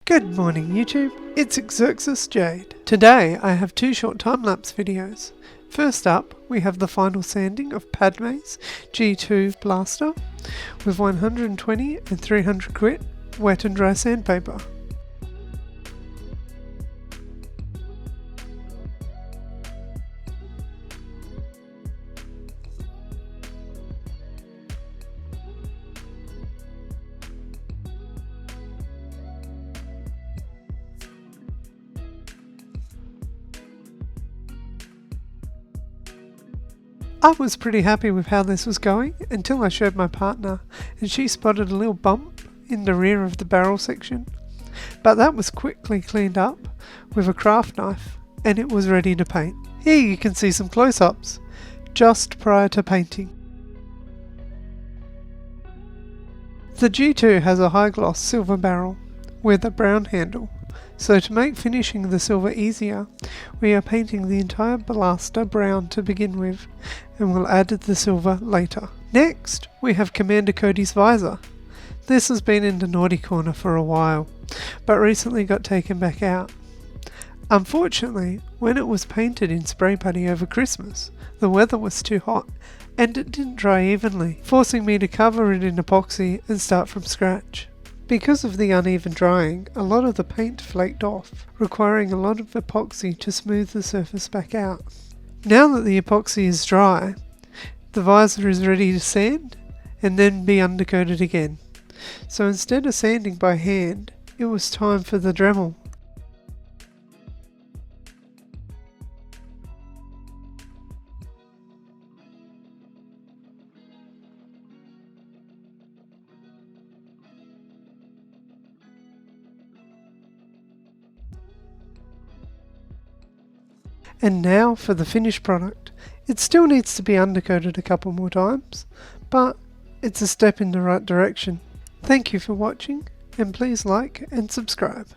Good morning YouTube, it's Xerxes Jade. Today I have two short time-lapse videos. First up, we have the final sanding of Padme's G2 blaster with 120 and 300 grit wet and dry sandpaper. I was pretty happy with how this was going until I showed my partner and she spotted a little bump in the rear of the barrel section, but that was quickly cleaned up with a craft knife and it was ready to paint. Here you can see some close-ups just prior to painting. The G2 has a high gloss silver barrel with a brown handle. So to make finishing the silver easier, we are painting the entire blaster brown to begin with, and we'll add the silver later. Next, we have Commander Cody's visor. This has been in the naughty corner for a while, but recently got taken back out. Unfortunately, when it was painted in spray putty over Christmas, the weather was too hot and it didn't dry evenly, forcing me to cover it in epoxy and start from scratch. Because of the uneven drying, a lot of the paint flaked off, requiring a lot of epoxy to smooth the surface back out. Now that the epoxy is dry, the visor is ready to sand and then be undercoated again. So instead of sanding by hand, it was time for the Dremel. And now for the finished product. It still needs to be undercoated a couple more times, but it's a step in the right direction. Thank you for watching, and please like and subscribe.